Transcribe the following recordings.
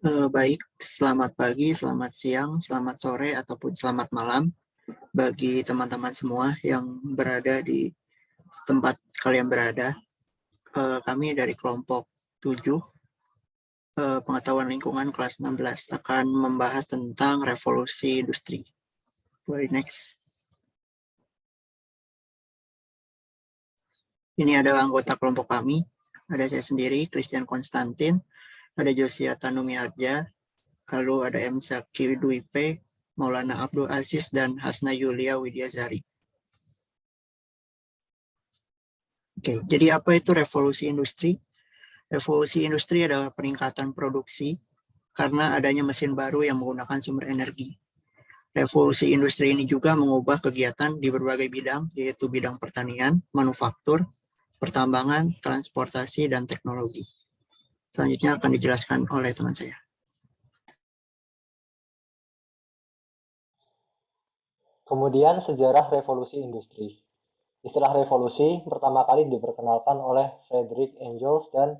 Baik, selamat pagi, selamat siang, selamat sore, ataupun selamat malam bagi teman-teman semua yang berada di tempat kalian berada. Kami dari kelompok 7, pengetahuan lingkungan kelas 16 akan membahas tentang revolusi industri. Boleh next. Ini adalah anggota kelompok kami. Ada saya sendiri, Christian Konstantin, ada Josia Tanumi Harja, lalu ada M. Zaki Dwipe, Maulana Abdul Aziz, dan Hasna Yulia Widyazari. Oke, jadi apa itu revolusi industri? Revolusi industri adalah peningkatan produksi karena adanya mesin baru yang menggunakan sumber energi. Revolusi industri ini juga mengubah kegiatan di berbagai bidang, yaitu bidang pertanian, manufaktur, pertambangan, transportasi, dan teknologi. Selanjutnya akan dijelaskan oleh teman saya. Kemudian sejarah revolusi industri. Istilah revolusi pertama kali diperkenalkan oleh Frederick Engels dan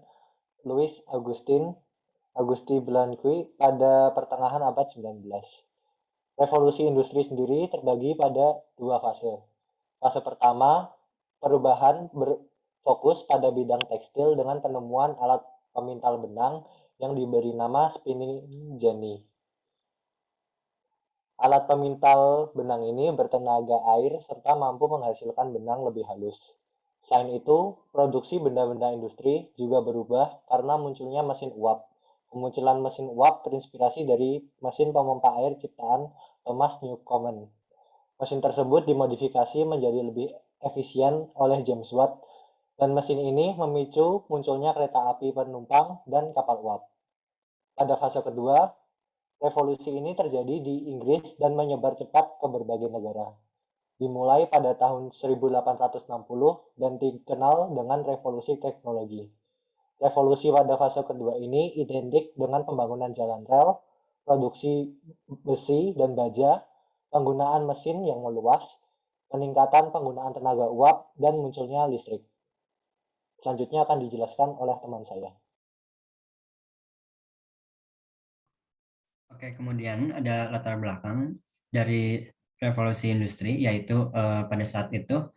Louis Auguste Blanqui pada pertengahan abad 19. Revolusi industri sendiri terbagi pada dua fase. Fase pertama, perubahan berfokus pada bidang tekstil dengan penemuan alat pemintal benang yang diberi nama spinning jenny. Alat pemintal benang ini bertenaga air serta mampu menghasilkan benang lebih halus. Selain itu, produksi benda-benda industri juga berubah karena munculnya mesin uap. Kemunculan mesin uap terinspirasi dari mesin pompa air ciptaan Thomas Newcomen. Mesin tersebut dimodifikasi menjadi lebih efisien oleh James Watt, dan mesin ini memicu munculnya kereta api penumpang dan kapal uap. Pada fase kedua, revolusi ini terjadi di Inggris dan menyebar cepat ke berbagai negara. Dimulai pada tahun 1860 dan dikenal dengan revolusi teknologi. Revolusi pada fase kedua ini identik dengan pembangunan jalan rel, produksi besi dan baja, penggunaan mesin yang meluas, peningkatan penggunaan tenaga uap, dan munculnya listrik. Selanjutnya akan dijelaskan oleh teman saya. Oke, kemudian ada latar belakang dari revolusi industri, yaitu pada saat itu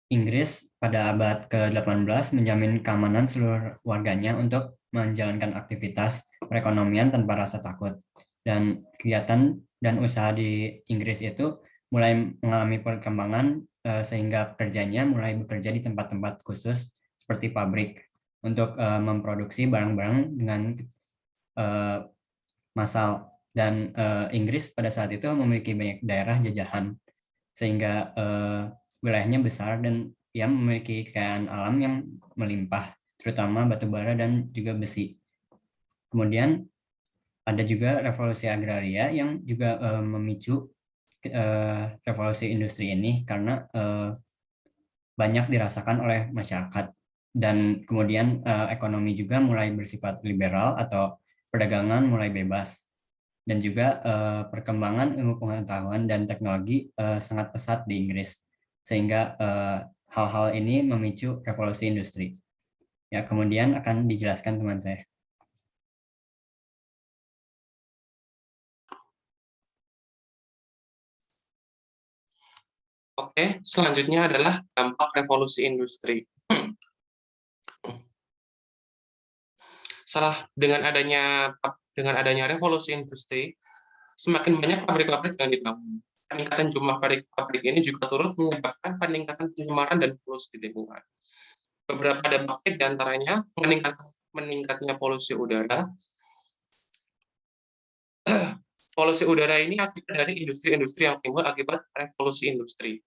Inggris pada abad ke-18 menjamin keamanan seluruh warganya untuk menjalankan aktivitas perekonomian tanpa rasa takut. Dan kegiatan dan usaha di Inggris itu mulai mengalami perkembangan sehingga pekerjanya mulai bekerja di tempat-tempat khusus seperti pabrik untuk memproduksi barang-barang dengan massal. Dan Inggris pada saat itu memiliki banyak daerah jajahan sehingga wilayahnya besar dan ia memiliki kekayaan alam yang melimpah, terutama batu bara dan juga besi. Kemudian ada juga revolusi agraria yang juga memicu revolusi industri ini karena banyak dirasakan oleh masyarakat. Dan kemudian ekonomi juga mulai bersifat liberal atau perdagangan mulai bebas. Dan juga perkembangan ilmu pengetahuan dan teknologi sangat pesat di Inggris, sehingga hal-hal ini memicu revolusi industri. Ya, kemudian akan dijelaskan teman saya. Oke, selanjutnya adalah dampak revolusi industri. Dengan adanya revolusi industri, semakin banyak pabrik-pabrik yang dibangun. Peningkatan jumlah pabrik ini juga turut menyebabkan peningkatan pencemaran dan polusi lingkungan. Beberapa dampaknya diantaranya meningkatnya polusi udara. Polusi udara ini akibat dari industri-industri yang timbul akibat revolusi industri.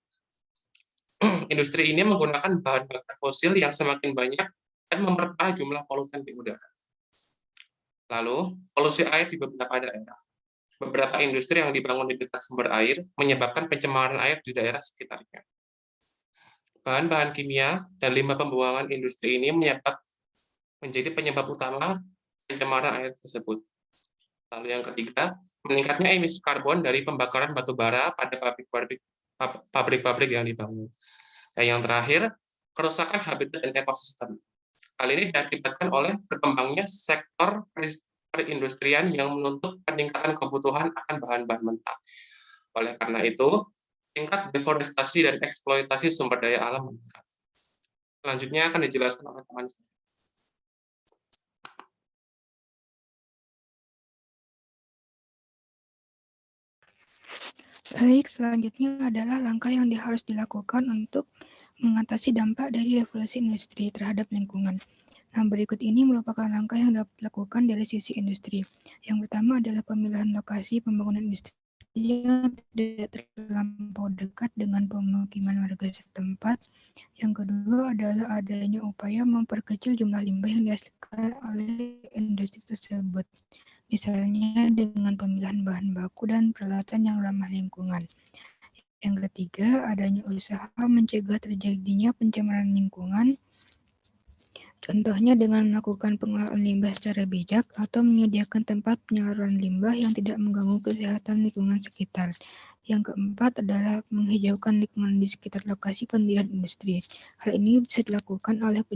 Industri ini menggunakan bahan bakar fosil yang semakin banyak dan memperparah jumlah polutan di udara. Lalu, polusi air di beberapa daerah. Beberapa industri yang dibangun di dekat sumber air menyebabkan pencemaran air di daerah sekitarnya. Bahan-bahan kimia dan limbah pembuangan industri ini menjadi penyebab utama pencemaran air tersebut. Lalu yang ketiga, meningkatnya emisi karbon dari pembakaran batu bara pada pabrik-pabrik yang dibangun. Dan yang terakhir, kerusakan habitat dan ekosistem. Hal ini diakibatkan oleh berkembangnya sektor perindustrian yang menuntut peningkatan kebutuhan akan bahan-bahan mentah. Oleh karena itu, tingkat deforestasi dan eksploitasi sumber daya alam meningkat. Selanjutnya akan dijelaskan oleh teman saya. Baik, selanjutnya adalah langkah yang harus dilakukan untuk mengatasi dampak dari revolusi industri terhadap lingkungan. Nah, berikut ini merupakan langkah yang dapat dilakukan dari sisi industri. Yang pertama adalah pemilihan lokasi pembangunan industri yang tidak terlampau dekat dengan pemukiman warga setempat. Yang kedua adalah adanya upaya memperkecil jumlah limbah yang dihasilkan oleh industri tersebut. Misalnya dengan pemilihan bahan baku dan peralatan yang ramah lingkungan. Yang ketiga, adanya usaha mencegah terjadinya pencemaran lingkungan. Contohnya dengan melakukan pengelolaan limbah secara bijak atau menyediakan tempat penyaluran limbah yang tidak mengganggu kesehatan lingkungan sekitar. Yang keempat adalah menghijaukan lingkungan di sekitar lokasi pendirian industri. Hal ini bisa dilakukan oleh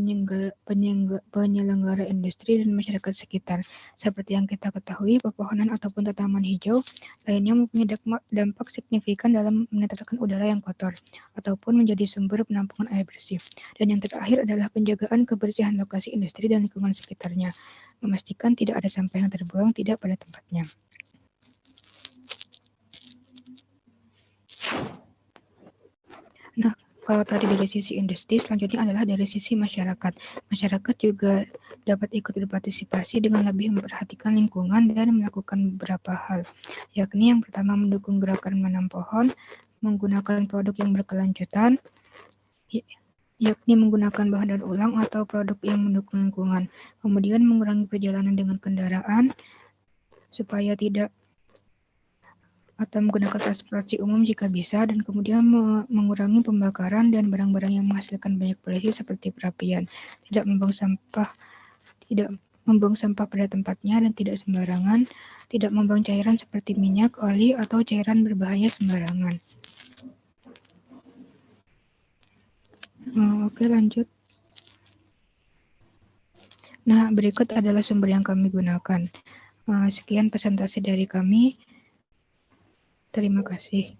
penyelenggara industri dan masyarakat sekitar. Seperti yang kita ketahui, pepohonan ataupun tanaman hijau lainnya mempunyai dampak signifikan dalam menetralkan udara yang kotor ataupun menjadi sumber penampungan air bersih. Dan yang terakhir adalah penjagaan kebersihan lokasi industri dan lingkungan sekitarnya, memastikan tidak ada sampah yang terbuang tidak pada tempatnya. Nah, kalau tadi dari sisi industri, selanjutnya adalah dari sisi masyarakat. Masyarakat juga dapat ikut berpartisipasi dengan lebih memperhatikan lingkungan dan melakukan beberapa hal, yakni yang pertama mendukung gerakan menanam pohon, menggunakan produk yang berkelanjutan, yakni menggunakan bahan daur ulang atau produk yang mendukung lingkungan. Kemudian mengurangi perjalanan dengan kendaraan supaya tidak atau menggunakan transportasi umum jika bisa, dan kemudian mengurangi pembakaran dan barang-barang yang menghasilkan banyak polusi seperti perapian, tidak membuang sampah pada tempatnya dan tidak sembarangan, tidak membuang cairan seperti minyak, oli, atau cairan berbahaya sembarangan. Oke, lanjut. Nah, berikut adalah sumber yang kami gunakan. Sekian presentasi dari kami. Terima kasih.